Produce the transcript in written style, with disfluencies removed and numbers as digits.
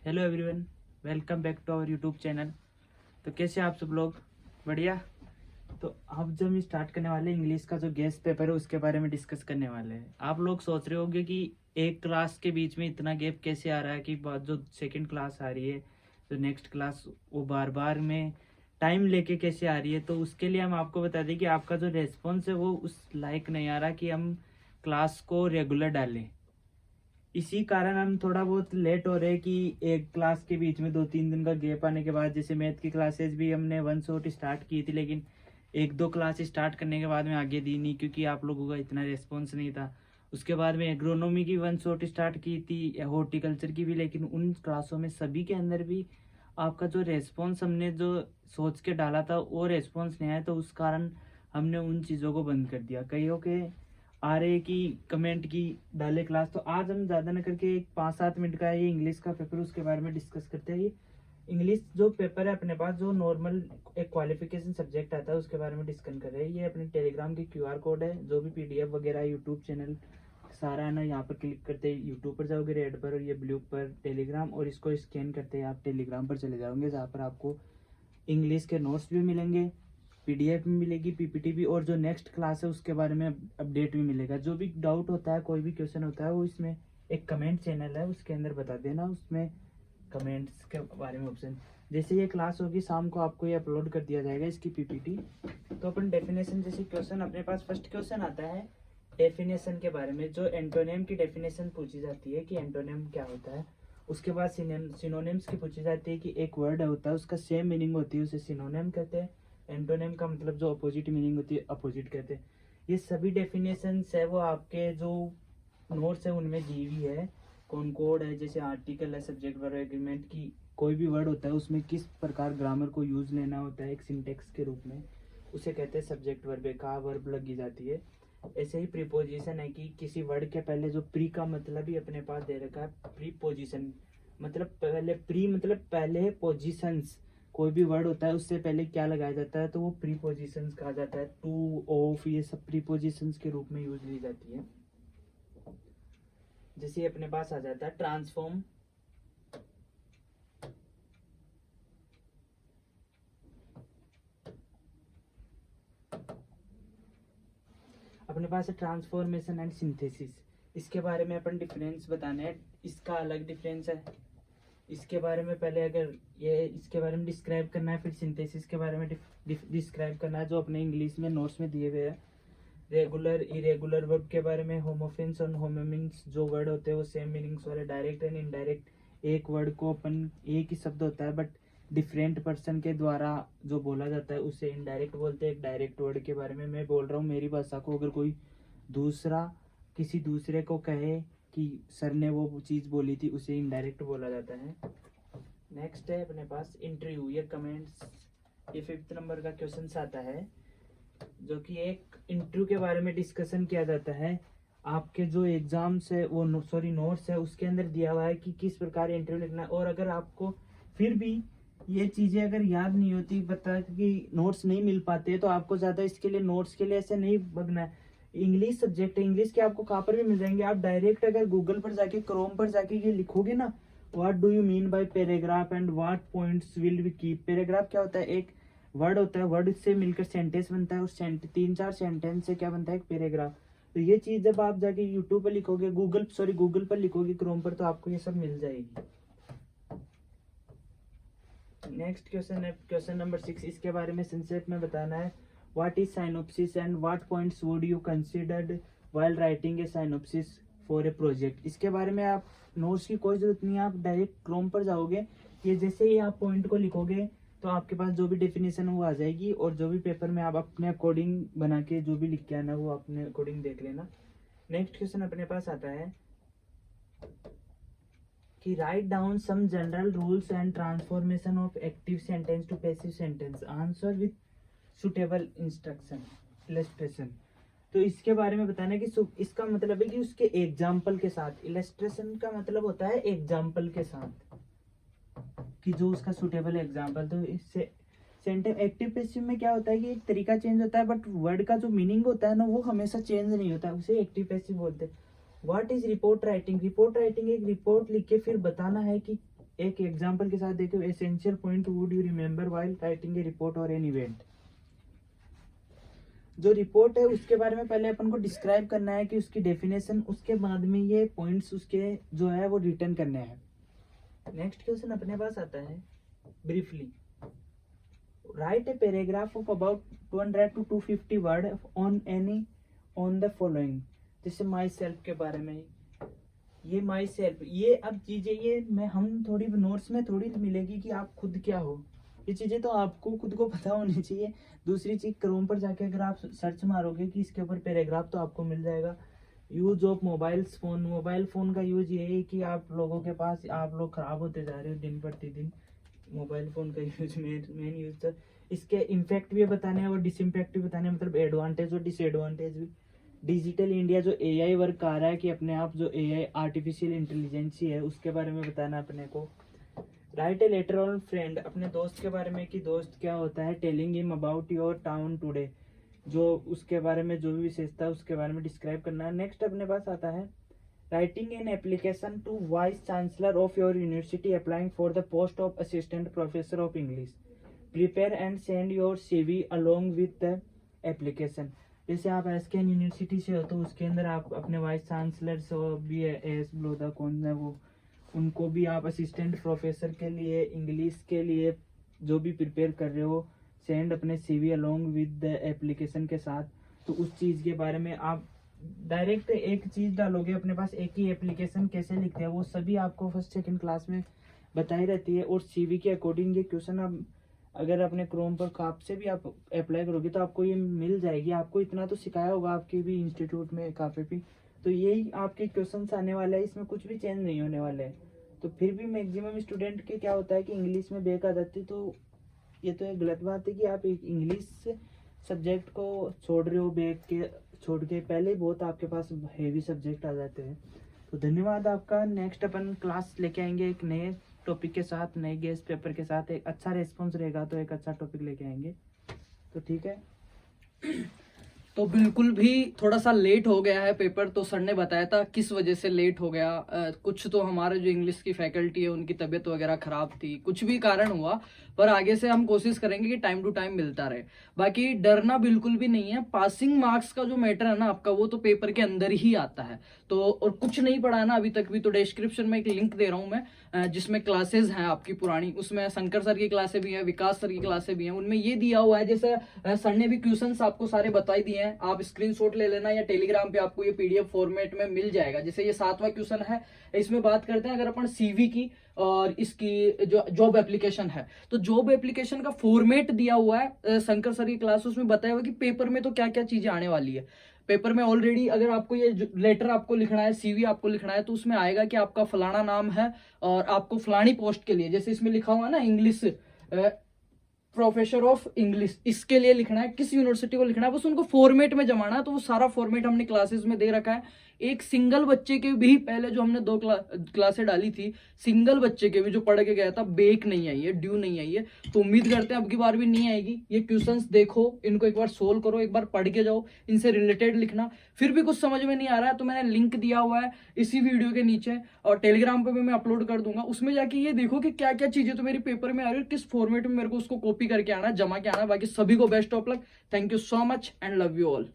Hello everyone, welcome back to our YouTube channel. तो कैसे आप सब लोग? बढ़िया। तो अब जब हम स्टार्ट करने वाले इंग्लिश का जो गेस्ट पेपर है उसके बारे में डिस्कस करने वाले हैं। आप लोग सोच रहे होंगे कि एक क्लास के बीच में इतना गैप कैसे आ रहा है, कि बाद जो सेकंड क्लास आ रही है, जो नेक्स्ट क्लास, वो बार बार में टाइम लेके कैसे आ रही है। तो उसके लिए हम आपको बता दें कि आपका जो रेस्पॉन्स है वो उस लायक नहीं आ रहा कि हम क्लास को रेगुलर डालें। इसी कारण हम थोड़ा बहुत लेट हो रहे हैं कि एक क्लास के बीच में 2-3 दिन का गैप आने के बाद, जैसे मैथ की क्लासेस भी हमने वन शॉट स्टार्ट की थी, लेकिन 1-2 क्लास स्टार्ट करने के बाद में आगे दी नहीं क्योंकि आप लोगों का इतना रिस्पॉन्स नहीं था। उसके बाद में एग्रोनॉमी की वन शॉट स्टार्ट की थी, हॉर्टिकल्चर की भी, लेकिन उन क्लासों में सभी के अंदर भी आपका जो रेस्पॉन्स हमने जो सोच के डाला था वो रेस्पॉन्स नहीं आया। तो उस कारण हमने उन चीज़ों को बंद कर दिया। कईयों के आ रहे कि कमेंट की डाले क्लास। तो आज हम ज़्यादा न करके एक 5-7 मिनट का ये इंग्लिश का पेपर उसके बारे में डिस्कस करते हैं। ये इंग्लिश जो पेपर है अपने पास, जो नॉर्मल एक क्वालिफिकेशन सब्जेक्ट आता है उसके बारे में डिस्कस कर रहे हैं। ये अपने टेलीग्राम की QR कोड है, जो भी PDF वगैरह यूट्यूब चैनल सारा है ना, यहाँ पर क्लिक करते हैं, यूट्यूब पर जाओगे रेड पर और ये ब्लू पर टेलीग्राम, और इसको स्कैन करते हैं आप टेलीग्राम पर चले जाओगे, जहाँ पर आपको इंग्लिश के नोट्स भी मिलेंगे, PDF भी मिलेगी, PPT भी, और जो नेक्स्ट क्लास है उसके बारे में अपडेट भी मिलेगा। जो भी डाउट होता है, कोई भी क्वेश्चन होता है, वो इसमें एक कमेंट चैनल है उसके अंदर बता देना, उसमें कमेंट्स के बारे में ऑप्शन। जैसे ये क्लास होगी शाम को आपको ये अपलोड कर दिया जाएगा इसकी PPT। तो अपन डेफिनेशन जैसे क्वेश्चन अपने पास फर्स्ट क्वेश्चन आता है डेफिनेशन के बारे में, जो एंटोनिम की डेफिनेशन पूछी जाती है कि एंटोनिम क्या होता है। उसके बाद सिनोनिम्स की पूछी जाती है कि एक वर्ड होता है उसका सेम मीनिंग होती है, उसे सिनोनिम कहते हैं। एंटोनिम का मतलब जो अपोजिट मीनिंग होती है, अपोजिट कहते हैं। ये सभी डेफिनेशंस है वो आपके जो नोट्स है उनमें दी हुई है। कॉनकॉर्ड है, जैसे आर्टिकल है, सब्जेक्ट वर्ब एग्रीमेंट की कोई भी वर्ड होता है उसमें किस प्रकार ग्रामर को यूज लेना होता है एक सिंटेक्स के रूप में, उसे कहते हैं सब्जेक्ट वर्ब। का वर्ब लगी जाती है। ऐसे ही प्रीपोजिशन है कि किसी वर्ड के पहले जो प्री का मतलब ही अपने पास दे रखा है, प्रीपोजिशन मतलब पहले, प्री मतलब पहले, पोजिशंस कोई भी वर्ड होता है उससे पहले क्या लगाया जाता है, तो वो प्रीपोजिशंस कहा जाता है। टू, ऑफ, ये सब प्रीपोजिशंस के रूप में यूज ली जाती है। जैसे अपने पास आ जाता है ट्रांसफॉर्म, अपने पास है ट्रांसफॉर्मेशन एंड सिंथेसिस। इसके बारे में अपन डिफरेंस बताने हैं, इसका अलग डिफरेंस है। इसके बारे में पहले अगर ये इसके बारे में डिस्क्राइब करना है, फिर सिंथेसिस के बारे में डिस्क्राइब करना है, जो अपने इंग्लिश में नोट्स में दिए हुए हैं। रेगुलर इरेगुलर वर्ब के बारे में, होमोफिन्स और होमोनिम्स जो वर्ड होते हैं वो सेम मीनिंग्स वाले, डायरेक्ट एंड इनडायरेक्ट। एक वर्ड को अपन, एक ही शब्द होता है बट डिफरेंट पर्सन के द्वारा जो बोला जाता है उसे इनडायरेक्ट बोलते हैं। एक डायरेक्ट वर्ड के बारे में मैं बोल रहा हूँ मेरी भाषा को, अगर कोई दूसरा किसी दूसरे को कहे कि सर ने वो चीज़ बोली थी, उसे इनडायरेक्ट बोला जाता है। नेक्स्ट है अपने पास इंटरव्यू या कमेंट्स। ये 5th नंबर का क्वेश्चन आता है, जो कि एक इंटरव्यू के बारे में डिस्कशन किया जाता है। आपके जो एग्जाम्स है वो नोट्स है उसके अंदर दिया हुआ है कि किस प्रकार इंटरव्यू लिखना है। और अगर आपको फिर भी ये चीज़ें अगर याद नहीं होती, बता कि नोट्स नहीं मिल पाते, तो आपको ज़्यादा इसके लिए नोट्स के लिए ऐसे नहीं भगना है। इंग्लिश सब्जेक्ट है, इंग्लिश के आपको कहाँ पर भी मिल जाएंगे। आप डायरेक्ट अगर गूगल पर जाके, क्रोम पर जाके ये लिखोगे ना, what do you mean by paragraph and what points will we keep. Paragraph क्या होता है? एक वर्ड होता है, वर्ड से मिलकर सेंटेंस बनता है, और 3-4 सेंटेंस से क्या बनता है? एक पैराग्राफ। तो ये चीज जब आप जाके यूट्यूब पर लिखोगे, गूगल पर लिखोगे, क्रोम पर, तो आपको ये सब मिल जाएगी। नेक्स्ट क्वेश्चन है क्वेश्चन नंबर 6। इसके बारे में संक्षेप में बताना है। What is synopsis and what points would you considered while writing a synopsis for a project. इसके बारे में आप नोट्स की कोई जरूरत नहीं है, आप डायरेक्ट क्रोम पर जाओगे, ये जैसे ही आप पॉइंट को लिखोगे तो आपके पास जो भी डेफिनेशन वो आ जाएगी, और जो भी पेपर में आप अपने अकॉर्डिंग बना के जो भी लिख के आना वो अपने अकॉर्डिंग देख लेना। नेक्स्ट क्वेश्चन अपने पास आता है कि write down some general rules and transformation of active sentence to passive sentence, answer with suitable instruction illustration. तो इसके बारे में बताना है कि इसका मतलब है कि उसके एग्जाम्पल के साथ। इलस्ट्रेशन का मतलब होता है एग्जाम्पल के साथ, कि जो उसका सुटेबल एग्जाम्पल। तो इससे सेंटेंस एक्टिव पैसिव में क्या होता है कि एक तरीका चेंज होता है, बट वर्ड का जो मीनिंग होता है ना वो हमेशा चेंज नहीं होता, उसे एक्टिव पैसिव बोलते हैं। What is report writing. Report writing एक रिपोर्ट लिख के फिर बताना है कि एक एग्जांपल के साथ देखो, essential point would you remember while writing a report और एन इवेंट। जो रिपोर्ट है उसके बारे में पहले अपन को डिस्क्राइब करना है कि उसकी डेफिनेशन, उसके बाद में ये पॉइंट्स उसके जो है वो रिटर्न करने हैं। नेक्स्ट क्वेश्चन अपने पास आता है, briefly right a paragraph of about 200 to 250 word on the following. जैसे माई सेल्फ के बारे में, ये माई सेल्फ, ये अब चीजें ये मैं हम थोड़ी नोट्स में थोड़ी मिलेगी कि आप खुद क्या हो, ये चीजें तो आपको खुद को पता होनी चाहिए। दूसरी चीज, क्रोम पर जाके अगर आप सर्च मारोगे कि इसके ऊपर पैराग्राफ, तो आपको मिल जाएगा। यूज ऑफ मोबाइल फोन का यूज ये है कि आप लोगों के पास, आप लोग खराब होते जा रहे हो दिन प्रतिदिन। मोबाइल फोन का यूज मेन यूज तो इसके इम्पैक्ट भी बताने हैं और डिसइम्पैक्ट भी बताने हैं, मतलब एडवांटेज और डिसएडवांटेज भी। डिजिटल इंडिया जो एआई वर्क आ रहा है कि अपने आप जो एआई आर्टिफिशियल इंटेलिजेंस है उसके बारे में बताना अपने को। Right a later on friend, अपने दोस्त के बारे में कि दोस्त क्या होता है। Telling him about your town today, जो उसके बारे में जो भी विशेषता है उसके बारे में डिस्क्राइब करना है। नेक्स्ट अपने पास आता है, writing an application to vice chancellor of your university applying for the post of assistant professor of English. Prepare and send your CV along with the application. जैसे आप एसकेएन यूनिवर्सिटी से हो तो उसके अंदर आप अपने वाइस चांसलर से भी एस ब्लोदा कौन है वो, उनको भी आप असिस्टेंट प्रोफेसर के लिए इंग्लिश के लिए जो भी प्रिपेयर कर रहे हो, सेंड अपने CV along with the application के साथ। तो उस चीज़ के बारे में आप डायरेक्ट एक चीज़ डालोगे अपने पास, एक ही एप्लीकेशन कैसे लिखते हैं वो सभी आपको फर्स्ट सेकंड क्लास में बताई रहती है। और CV के अकॉर्डिंग ये क्वेश्चन आप अगर अपने क्रोम पर काप से भी आप अप्लाई करोगे तो आपको ये मिल जाएगी। आपको इतना तो सिखाया होगा आपके भी इंस्टीट्यूट में काफी भी, तो यही आपके क्वेश्चंस आने वाले हैं, इसमें कुछ भी चेंज नहीं होने वाले हैं। तो फिर भी मैक्सिमम स्टूडेंट के क्या होता है कि इंग्लिश में बैक आ जाती है, तो ये तो एक गलत बात है कि आप एक इंग्लिश सब्जेक्ट को छोड़ रहे हो, बैक के छोड़ के पहले बहुत आपके पास हेवी सब्जेक्ट आ जाते हैं। तो धन्यवाद आपका। नेक्स्ट अपन क्लास लेके आएंगे एक नए टॉपिक के साथ, नए गेस्ट पेपर के साथ। एक अच्छा रेस्पॉन्स रहेगा तो एक अच्छा टॉपिक लेके आएंगे। तो ठीक है। तो बिल्कुल भी थोड़ा सा लेट हो गया है पेपर, तो सर ने बताया था किस वजह से लेट हो गया। कुछ तो हमारे जो इंग्लिश की फैकल्टी है उनकी तबीयत वगैरह खराब थी, कुछ भी कारण हुआ, पर आगे से हम कोशिश करेंगे कि टाइम टू टाइम मिलता रहे। बाकी डरना बिल्कुल भी नहीं है। पासिंग मार्क्स का जो मैटर है ना आपका, वो तो पेपर के अंदर ही आता है। तो और कुछ नहीं पढ़ा ना अभी तक भी, तो डिस्क्रिप्शन में एक लिंक दे रहा हूँ मैं, जिसमें क्लासेस हैं आपकी पुरानी, उसमें शंकर सर की क्लासें भी हैं, विकास सर की क्लासें भी हैं। उनमें ये दिया हुआ है, जैसे सर ने भी क्वेश्चंस आपको सारे बताई दिए हैं, आप स्क्रीनशॉट ले लेना या टेलीग्राम पे आपको ये PDF फॉर्मेट में मिल जाएगा। जैसे ये 7वां क्वेश्चन है, इसमें बात करते हैं अगर अपन CV की और इसकी जो जॉब एप्लीकेशन है, तो जॉब एप्लीकेशन का फॉर्मेट दिया हुआ है शंकर सर की क्लास, उसमें बताया हुआ कि पेपर में तो क्या क्या चीजें आने वाली है। पेपर में ऑलरेडी अगर आपको ये लेटर आपको लिखना है, CV आपको लिखना है, तो उसमें आएगा कि आपका फलाना नाम है और आपको फलानी पोस्ट के लिए, जैसे इसमें लिखा हुआ है ना इंग्लिश प्रोफेसर ऑफ इंग्लिश, इसके लिए लिखना है, किस यूनिवर्सिटी को लिखना है, बस उनको फॉर्मेट में जमाना है। तो वो सारा फॉर्मेट हमने क्लासेस में दे रखा है। एक सिंगल बच्चे के भी पहले जो हमने 2 क्लासें डाली थी, सिंगल बच्चे के भी जो पढ़ के गया था, बेक नहीं आई है, ड्यू नहीं आई है। तो उम्मीद करते हैं अब की बार भी नहीं आएगी। ये क्वेश्चंस देखो, इनको एक बार सोल्व करो, एक बार पढ़ के जाओ, इनसे रिलेटेड लिखना। फिर भी कुछ समझ में नहीं आ रहा है तो मैंने लिंक दिया हुआ है इसी वीडियो के नीचे, और टेलीग्राम पे भी मैं अपलोड कर दूंगा। उसमें जाके ये देखो कि क्या क्या चीजें तो मेरी पेपर में आ रही है, किस फॉर्मेट में मेरे को उसको कॉपी करके आना, जमा के आना। बाकी सभी को best of luck. Thank you so much and love you all.